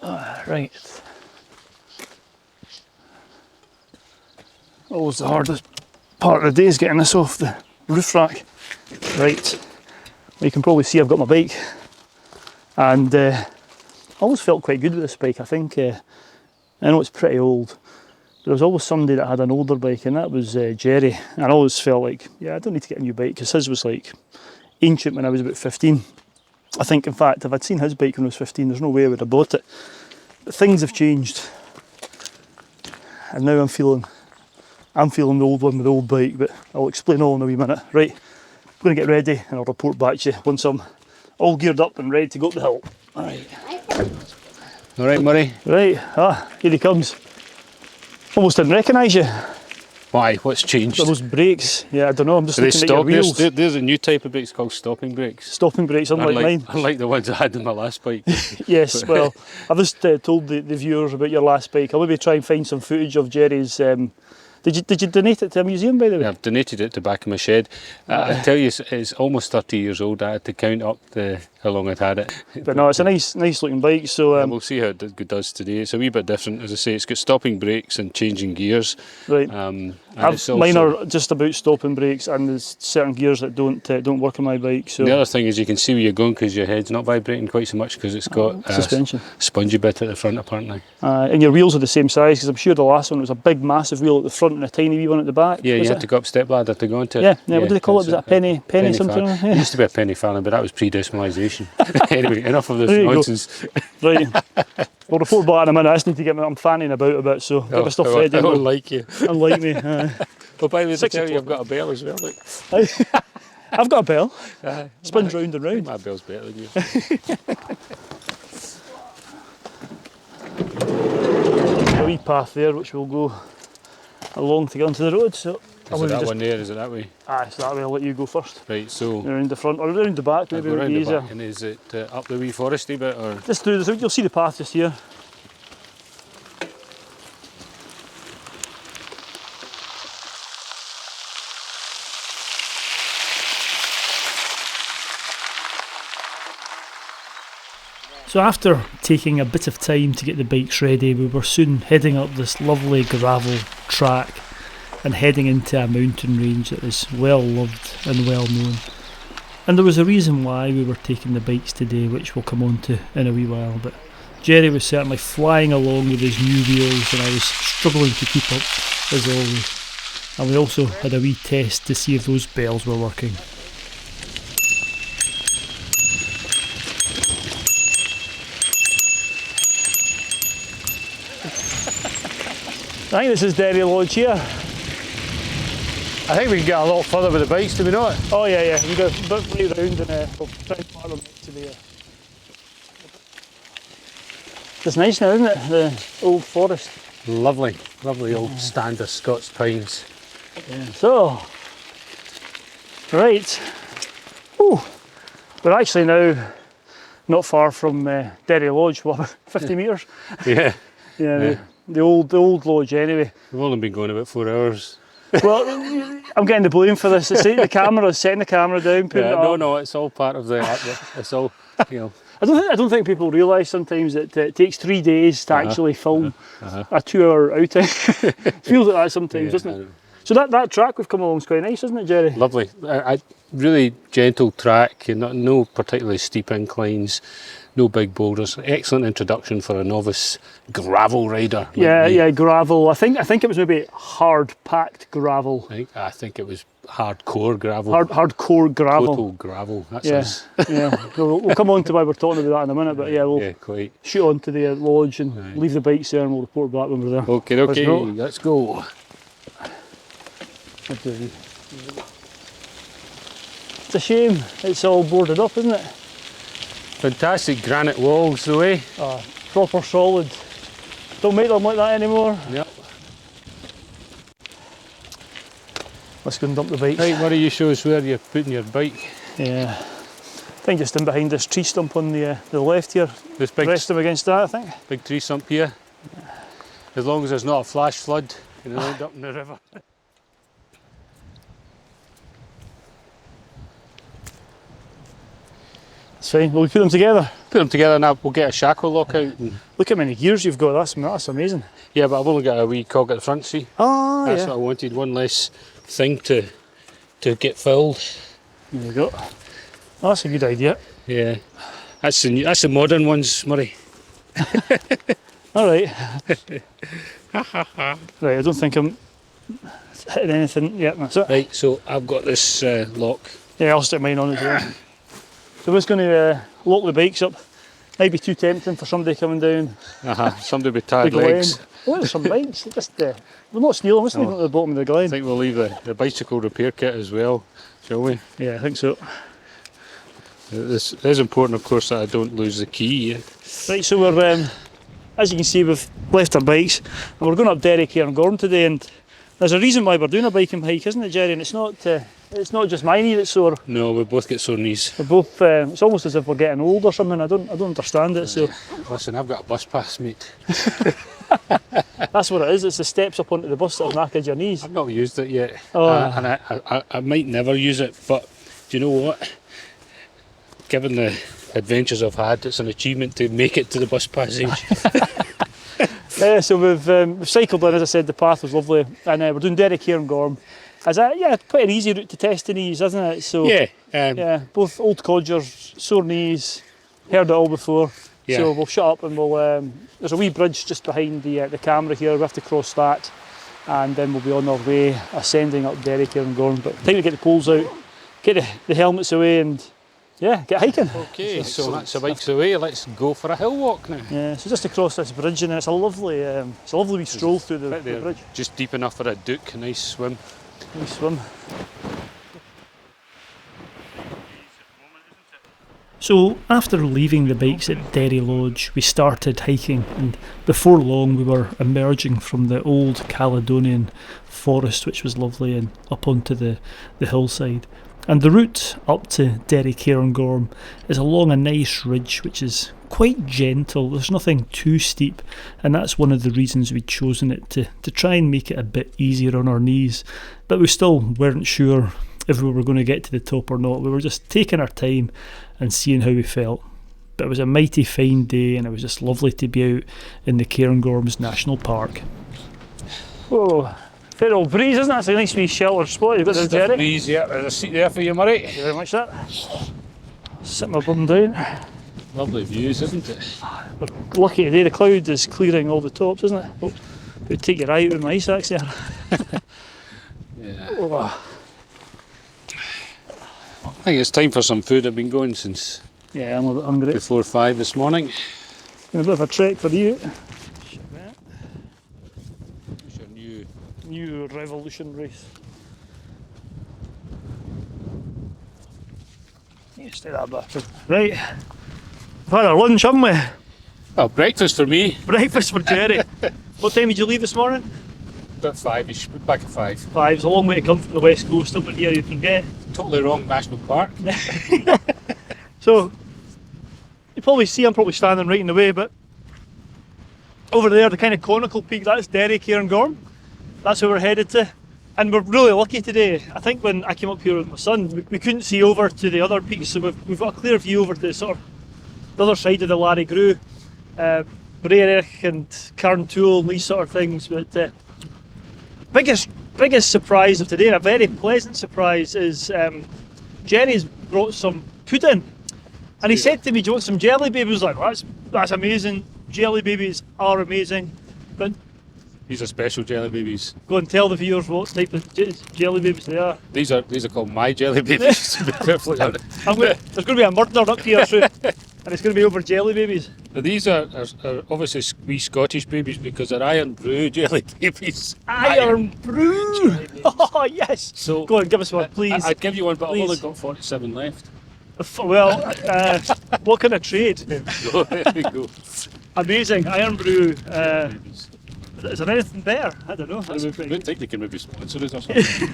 Right. Always the hardest part of the day is getting this off the roof rack. Right. Well, you can probably see I've got my bike, and I always felt quite good with this bike. I think, I know it's pretty old, but there was always somebody that had an older bike, and that was Jerry. And I always felt like, yeah, I don't need to get a new bike, because his was like ancient when I was about 15. I think, in fact, if I'd seen his bike when I was 15, there's no way I would have bought it. But things have changed, and now I'm feeling the old one with the old bike, but I'll explain all in a wee minute. Right, I'm going to get ready and I'll report back to you once I'm all geared up and ready to go up the hill. Alright. Alright, Murray. Right, here he comes. Almost didn't recognise you. Why? What's changed? Those brakes. Yeah, I don't know, I'm just looking at your wheels. There's a new type of brakes called stopping brakes. Stopping brakes, unlike mine. Unlike the ones I had in my last bike. Yes, well, I've just told the viewers about your last bike. I'll maybe try and find some footage of Jerry's. Did you donate it to a museum, by the way? Yeah, I've donated it to back of my shed. I tell you, it's almost 30 years old. I had to count up how long I'd had it. But no, it's a nice looking bike. So yeah, we'll see how it does today. It's a wee bit different, as I say. It's got stopping brakes and changing gears. Right. Mine are just about stopping brakes, and there's certain gears that don't work on my bike. So the other thing is you can see where you're going because your head's not vibrating quite so much because it's got suspension, spongy bit at the front apparently. And your wheels are the same size, because I'm sure the last one was a big massive wheel at the front and a tiny wee one at the back. Yeah, you had to go up step ladder to go into it. Yeah. What do they call it? Was that a penny something? Yeah. It used to be a penny farthing, but that was pre-decimalisation. Anyway, enough of this nonsense. Right. We'll report back in a minute. I just need to get I'm fanning about a bit, so get my stuff ready. Unlike you. Unlike me. Well, by the way, I tell you, I've got a bell as well. Look. I've got a bell. Spins round and round. My bell's better than you. A wee path there which we'll go along to get onto the road. So is it that one there? Is it that way? It's that way. I'll let you go first. Right, so around the front or around the back, maybe around the easier. back. And is it up the wee foresty bit or? Just through this. You'll see the path just here. So after taking a bit of time to get the bikes ready, we were soon heading up this lovely gravel track and heading into a mountain range that is well loved and well known. And there was a reason why we were taking the bikes today, which we'll come on to in a wee while. But Jerry was certainly flying along with his new wheels, and I was struggling to keep up as always. And we also had a wee test to see if those bells were working. I think this is Derry Lodge here. I think we can get a lot further with the bikes, do we not? Oh yeah, we go a bit right round and we'll try and park them to the... It's nice now, isn't it? The old forest. Lovely old stand of Scots pines. Yeah. So, right. Ooh, we're actually now not far from Derry Lodge, what, 50 metres? Yeah. The old lodge anyway. We've only been going about 4 hours. Well, I'm getting the blame for this. The camera, setting the camera down, putting it up. No, it's all part of the it's all, you know. I don't think people realise sometimes that it takes 3 days to actually film a 2-hour outing. It feels like that sometimes, doesn't it? So that track we've come along is quite nice, isn't it, Jerry? Lovely. Really gentle track, no particularly steep inclines, no big boulders. Excellent introduction for a novice gravel rider. Yeah, gravel. I think it was maybe hard packed gravel. I think it was hardcore gravel. Hardcore gravel. Total gravel. That's us. Yeah. We'll come on to why we're talking about that in a minute, but we'll quite. Shoot on to the lodge and leave the bikes there, and we'll report back when we're there. Okay, let's go. It's a shame it's all boarded up, isn't it? Fantastic granite walls the way. Proper solid. Don't make them like that anymore. Yep. Let's go and dump the bikes. Right, why don't you show us where you're putting your bike? Yeah. I think just in behind this tree stump on the left here. This big rest them against that, I think. Big tree stump here. As long as there's not a flash flood, you'll end up in the river. It's fine. Will we put them together? put them together and we'll get a shackle lock out. And, Look how many gears you've got. That's amazing. yeah, but I've only got a wee cog at the front, see? Oh, That's yeah. what I wanted, one less thing to get filled. There you go. That's a good idea. Yeah. That's the modern ones, Murray. All right. Right, I don't think I'm hitting anything yet. That's it. Right, so I've got this lock. Yeah, I'll stick mine on as well. So we're just going to lock the bikes up. Might be too tempting for somebody coming down Somebody with the tired glen. legs. Oh, there's some bikes. Just, we're not stealing, let's leave them at the bottom of the I glen. think we'll leave the bicycle repair kit as well, shall we? Yeah, I think so. It is important, of course, that I don't lose the key. Yeah? Right, so we're, as you can see, we've left our bikes and we're going up Derry Cairngorm today, and there's a reason why we're doing a biking hike, isn't it, Jerry? And it's not just my knee that's sore. No, we both get sore knees. We're both. It's almost as if we're getting old or something. I don't understand it. So Listen, I've got a bus pass, mate. that's what it is. It's the steps up onto the bus that have knackered your knees. I've not used it yet, Oh. and I might never use it, but do you know what? Given the adventures I've had, it's an achievement to make it to the bus passage. So we've cycled in, as I said, the path was lovely, and we're doing Derry Cairngorm. Quite an easy route to test the knees, isn't it? So yeah, both old codgers, sore knees, heard it all before. Yeah. So we'll shut up and we'll. There's a wee bridge just behind the camera here. We have to cross that, and then we'll be on our way ascending up Derry Cairngorm. But time to get the poles out, get the helmets away, and yeah, get hiking. Okay, so that's the bikes away. Let's go for a hill walk now. Yeah, so just across this bridge, and it's a lovely wee stroll through the bridge. Just deep enough for a duke, a nice swim. Nice swim. So after leaving the bikes at Derry Lodge, we started hiking, and before long we were emerging from the old Caledonian forest, which was lovely, and up onto the hillside. And the route up to Derry Cairngorm is along a nice ridge which is quite gentle. There's nothing too steep, and that's one of the reasons we'd chosen it, to try and make it a bit easier on our knees. But we still weren't sure if we were going to get to the top or not. We were just taking our time and seeing how we felt. But it was a mighty fine day, and it was just lovely to be out in the Cairngorms National Park. Oh, fair old breeze, isn't it? It's a nice wee sheltered spot. You've got the Jerry. Breeze, yeah. There's a seat there for you, Murray. Thank you very much, that. Sit my bum down. Lovely views, isn't it? We're lucky today, the cloud is clearing all the tops, isn't it? Oh, it would take your eye out with my ice axe there. Yeah. Oh. I think it's time for some food. I've been going since Yeah, I'm a bit hungry. before 5 this morning. Been a bit of a trek for you. What's your New revolution race. You stay that back. Right. We've had our lunch, haven't we? Oh, breakfast for me. Breakfast for Jerry. What time did you leave this morning? About 5-ish, back at 5. 5. It's a long way to come from the west coast up in here, you forget. Totally wrong national park. So, you probably see I'm probably standing right in the way, but over there, the kind of conical peak, that's Derry Cairngorm. That's where we're headed to. And we're really lucky today. I think when I came up here with my son, we couldn't see over to the other peaks, so we've got a clear view over to sort of the other side of the Larry Grew, Brerich and Carntool and these sort of things. But biggest surprise of today, and a very pleasant surprise, is Jerry's brought some pudding. And he said to me, "Do you want some jelly babies?" I was like, that's amazing. Jelly babies are amazing. But These are special jelly babies. go and tell the viewers what type of jelly babies they are. These are called my jelly babies. To be perfectly honest. There's going to be a murder up here soon, and it's going to be over jelly babies. Now, these are obviously wee Scottish babies because they're Iron Brew jelly babies. Iron Brew! Oh, yes! So Go on, give us one, please. I'd give you one, but Please. I've only got 47 left. Well, what kind of trade? So there we go. Amazing, Iron Brew. Is there anything better? I don't know. I don't think they can maybe sponsor us or something.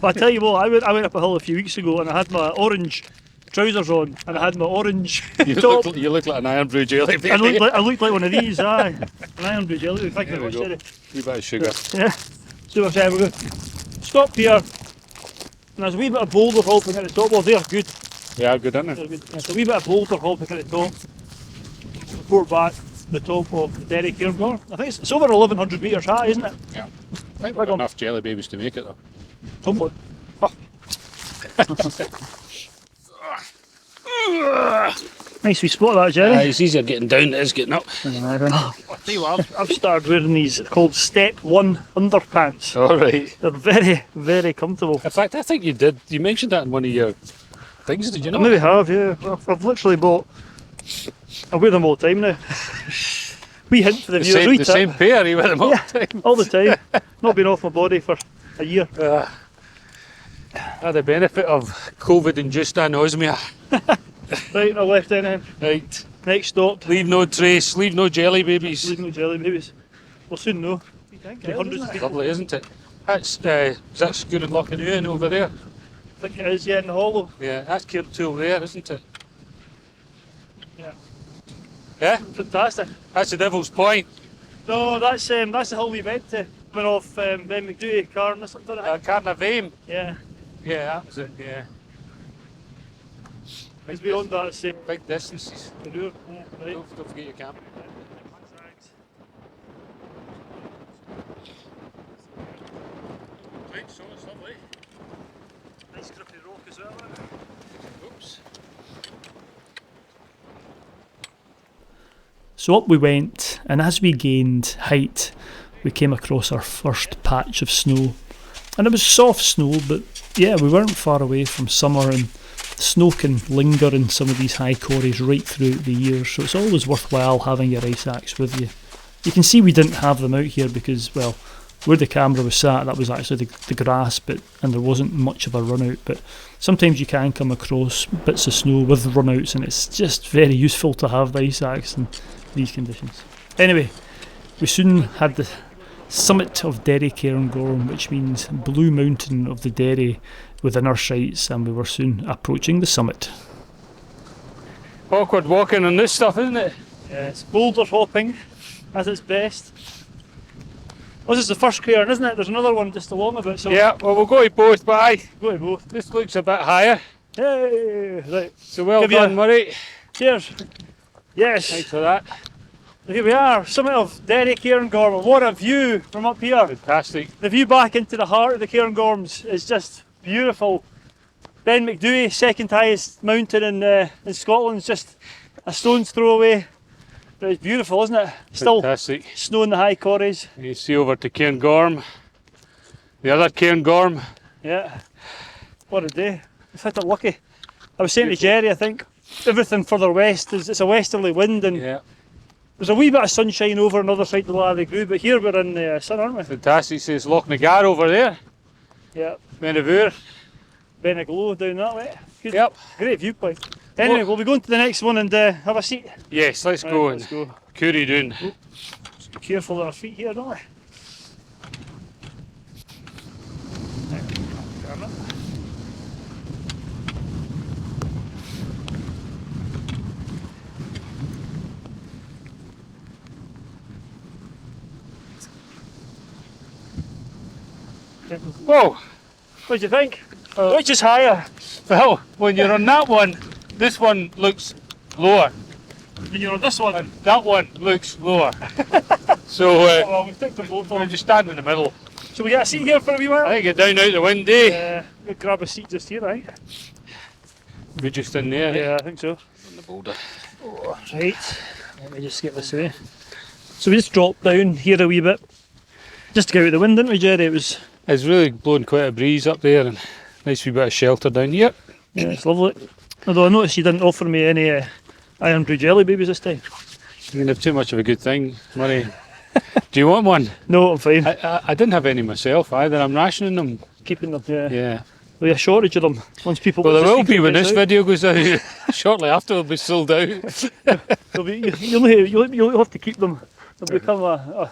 But I tell you what, I went up a hill a few weeks ago and I had my orange trousers on and I had my orange top. You look like an Iron Brew jelly baby. I looked like one of these, aye. An Iron Brew jelly. Thank you There we very go. much, Jerry. Wee bit of sugar. Yeah. So we're going to stop here. And there's a wee bit of boulder hopping at the top. Well, they're good. Yeah, good, isn't They're it? good. There's a wee bit of boulder hopping at the top. report back the top of the Derry Cairngorm. I think it's over 1100 metres high, isn't it? Yeah. I think we've got enough jelly babies to make it though. Hopefully. Nice wee spot that, Jerry. It's easier getting down than it is getting up. I tell you what, I've started wearing these called Step 1 underpants. Alright. They're very, very comfortable. In fact, I think you did. You mentioned that in one of your things, did you I not? maybe have, yeah. I've literally bought. I wear them all the time now. Wee hint for the viewers. Wee The tip. same pair, you wear them all Yeah, the time. all the time. Not been off my body for a year. The benefit of COVID-induced anosmia. Right, on left end then. Right. Next stop. Leave no trace, leave no jelly babies. Leave no jelly babies. We'll soon know. You think? Hundreds of people. Lovely, isn't it? That's, is that Scour and Lochanuan over there? I think it is, yeah, in the hollow. Yeah, that's Cairntool there, isn't it? Yeah. Yeah? Fantastic. That's the Devil's Point. No, that's the hill we went to. Coming off Ben McDouie, Carn or something like that. Carnarvon. Yeah. Yeah, that was it, yeah. It's beyond that, same. Big distances. Yeah, right. Don't forget your camera. Right, so it's lovely. Nice grippy rock as well. Oops. So up we went, and as we gained height, we came across our first patch of snow. And it was soft snow, but yeah, we weren't far away from summer, and the snow can linger in some of these high corries right throughout the year, so it's always worthwhile having your ice axe with you. You can see we didn't have them out here because, well, where the camera was sat, that was actually the grass bit, and there wasn't much of a run out, but sometimes you can come across bits of snow with runouts, and it's just very useful to have the ice axe in these conditions. Anyway, we soon had the summit of Derry Cairngorm, which means Blue Mountain of the Derry, within our sights, and we were soon approaching the summit. Awkward walking on this stuff, isn't it? Yeah, it's boulder hopping at its best. This is the first cairn, isn't it? There's another one just along a bit, so Yeah, well we'll go to both, bye. go to both. This looks a bit higher. Hey, right. So well Give you done, a- Murray. Cheers. Yes. Thanks for that. Here we are, summit of Derry Cairngorm. What a view from up here. Fantastic. The view back into the heart of the Cairngorms is just beautiful. Ben McDouie, second highest mountain in Scotland, is just a stone's throw away. But it's beautiful, isn't it? Still Fantastic. snow in the high corries. You see over to Cairngorm. The other Cairngorm. Yeah. What a day. We've had it lucky. I was saying to Jerry, I think everything further west is it's a westerly wind, and Yeah. there's a wee bit of sunshine over on the other side of the Larry Grue, but here we're in the sun, aren't we? Fantastic. Says Lochnagar over there. Yeah. Menavur. Benaglow down that way. Good. Yep. Great viewpoint. Anyway, we'll be going to the next one and have a seat. Yes, let's Right, go let's and go. curry down. Just be careful of our feet here, don't we? Whoa! What do you think? Which is higher? Well, when you're on that one, this one looks lower. When you're on this one? And that one looks lower. So Well, we've ticked them both we'll on. just stand in the middle. Shall we get a seat here for a wee while? I think get down out the wind, eh? We'll grab a seat just here, right? We're just in there. Yeah, I think so. On the boulder. Right, let me just get this away. So we just dropped down here a wee bit, just to get out of the wind, didn't we, Jerry? It was, It's really blowing quite a breeze up there, and nice wee bit of shelter down here. yeah, it's lovely. Although I noticed you didn't offer me any iron brew jelly babies this time. You can have too much of a good thing, Murray. Do you want one? No, I'm fine. I didn't have any myself either. I'm rationing them. Keeping them, yeah. Yeah. There'll be a shortage of them once people. Well, there once will the be when secret this gets out. video goes out. Shortly after, they'll be sold out. There'll be, you'll have to keep them. They'll become a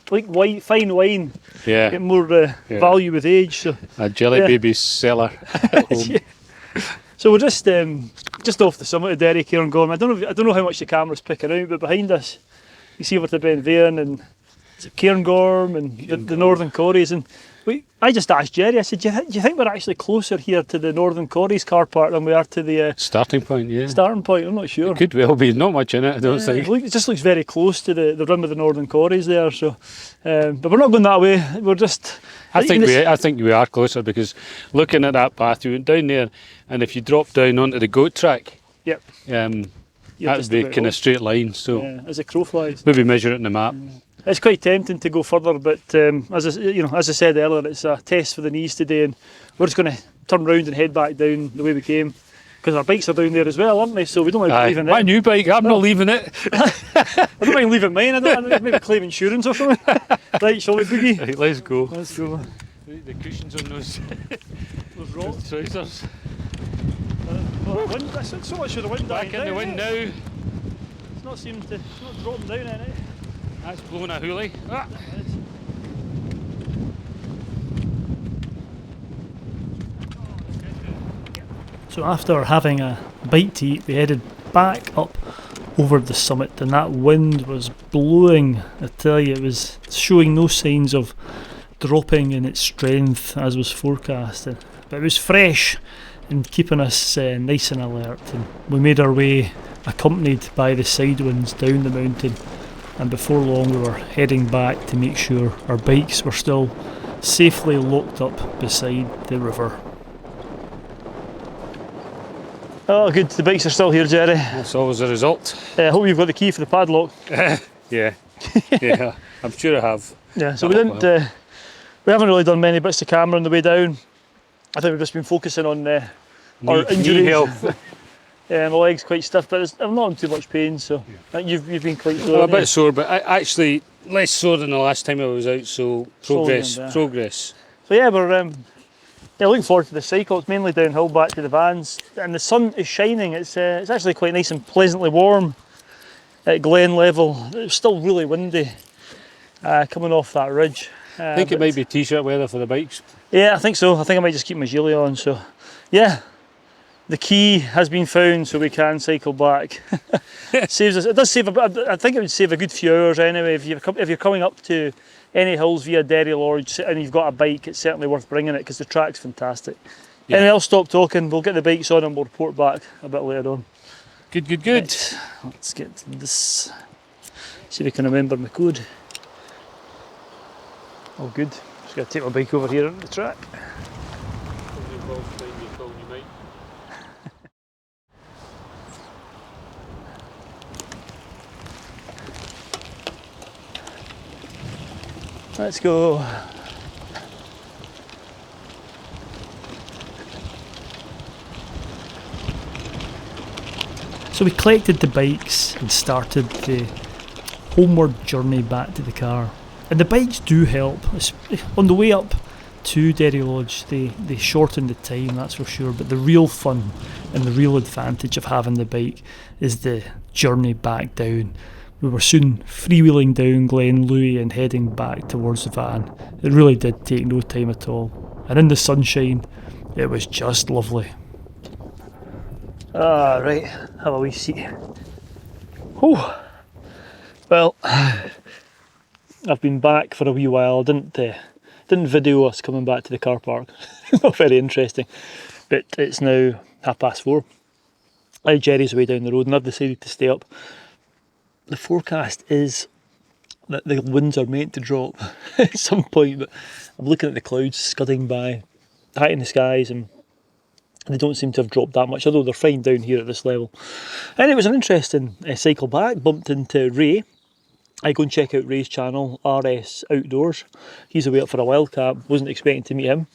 like wine, fine wine. Yeah. Get more value with age. So. A jelly Yeah. baby seller at home. Yeah. So we're just off the summit of Derry Cairngorm. I don't know how much the camera's picking out, but behind us, you see over to Ben Vairn and Cairngorm and the Northern Quarries. And I just asked Jerry, I said, do you think we're actually closer here to the Northern Quarries car park than we are to the Starting point, yeah. starting point? I'm not sure. Could well be. Not much in it, I don't think. It just looks very close to the rim of the Northern Quarries there. So, but we're not going that way. We're just. I think we are closer, because looking at that path, you went down there, and if you drop down onto the goat track, Yep. that would be kind of straight line. So as a crow flies. maybe measure it in the map. It's quite tempting to go further, but as I said earlier, it's a test for the knees today, and we're just going to turn round and head back down the way we came, because our bikes are down there as well, aren't they? So we don't mind leaving it. My new bike, I'm not leaving it. I don't mind leaving mine. I don't maybe claim insurance or something. Right, shall we boogie? Right, let's go. Let's go. The cushions on those Rocks. trousers. Wind, that's so much of the wind Back in the wind now. It's not dropping down any. That's blowing a hoolie. Ah. So after having a bite to eat, we headed back up over the summit, and that wind was blowing. I tell you, it was showing no signs of dropping in its strength as was forecasted, but it was fresh and keeping us nice and alert. And we made our way, accompanied by the side winds, down the mountain, and before long we were heading back to make sure our bikes were still safely locked up beside the river. Oh good, the bikes are still here, Jerry. That's always the result. I hope you've got the key for the padlock. Yeah, yeah, I'm sure I have. Yeah, so we haven't really done many bits of camera on the way down. I think we've just been focusing on our injuries. Knee health. Yeah, my leg's quite stiff, but I'm not in too much pain, so you've been quite sore. Well, a bit sore, but actually less sore than the last time I was out, so progress. So yeah, we're looking forward to the cycle. It's mainly downhill back to the vans, and the sun is shining. It's actually quite nice and pleasantly warm at Glen level. It's still really windy coming off that ridge. I think it might be t-shirt weather for the bikes. Yeah, I think so. I think I might just keep my gilet on. So yeah, the key has been found, so we can cycle back. Saves us. It does save I think it would save a good few hours anyway. If you're coming up to any hills via Derry Lodge and you've got a bike, it's certainly worth bringing it, because the track's fantastic. Yeah. Anyway, I'll stop talking. We'll get the bikes on and we'll report back a bit later on. Good. Right, let's get this. See if we can remember my code. Oh, good. Just got to take my bike over here on the track. Let's go. So we collected the bikes and started the homeward journey back to the car. And the bikes do help. On the way up to Derry Lodge, they shorten the time, that's for sure, but the real fun and the real advantage of having the bike is the journey back down. We were soon freewheeling down Glen Louis and heading back towards the van. It really did take no time at all. And in the sunshine, it was just lovely. Right, have a wee seat. Oh, well, I've been back for a wee while. Didn't video us coming back to the car park. Not very interesting. But it's now 4:30. Jerry's away down the road and I've decided to stay up. The forecast is that the winds are meant to drop at some point, but I'm looking at the clouds scudding by, high in the skies, and they don't seem to have dropped that much, although they're fine down here at this level. And it was an interesting cycle back. Bumped into Ray. I go and check out Ray's channel, RS Outdoors. He's away up for a wildcat, wasn't expecting to meet him.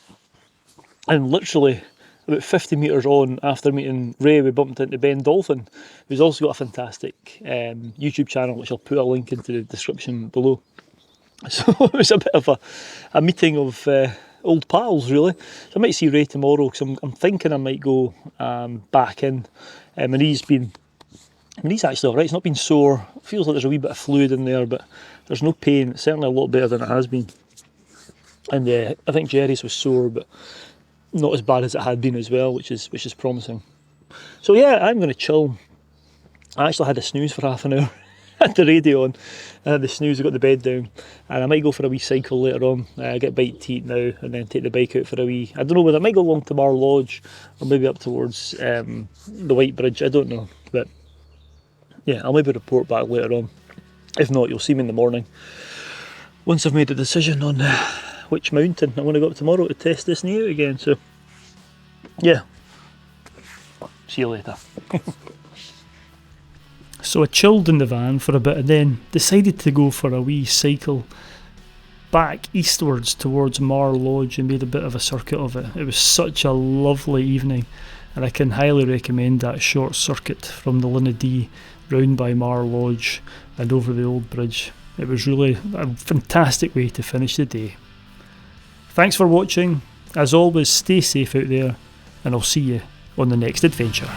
And literally about 50 metres on after meeting Ray, we bumped into Ben Dolphin, who's also got a fantastic YouTube channel, which I'll put a link into the description below. So it was a bit of a meeting of old pals, really. So I might see Ray tomorrow, because I'm thinking I might go back in. And he's actually alright. It's not been sore. It feels like there's a wee bit of fluid in there, but there's no pain. It's certainly a lot better than it has been. And I think Jerry's was sore, but not as bad as it had been as well, which is promising. So yeah, I'm going to chill. I actually had a snooze for half an hour. had the radio on, I had the snooze, I got the bed down, and I might go for a wee cycle later on. I get a bite to eat now, and then take the bike out for a wee, I don't know whether I might go along to Mar Lodge, or maybe up towards the White Bridge, I don't know, but yeah, I'll maybe report back later on. If not, you'll see me in the morning, once I've made a decision on which mountain I want to go up tomorrow to test this knee out again, so yeah, see you later. So I chilled in the van for a bit and then decided to go for a wee cycle back eastwards towards Mar Lodge and made a bit of a circuit of it. It was such a lovely evening, and I can highly recommend that short circuit from the Linnadee round by Mar Lodge and over the old bridge. It was really a fantastic way to finish the day. Thanks for watching. As always, stay safe out there, and I'll see you on the next adventure.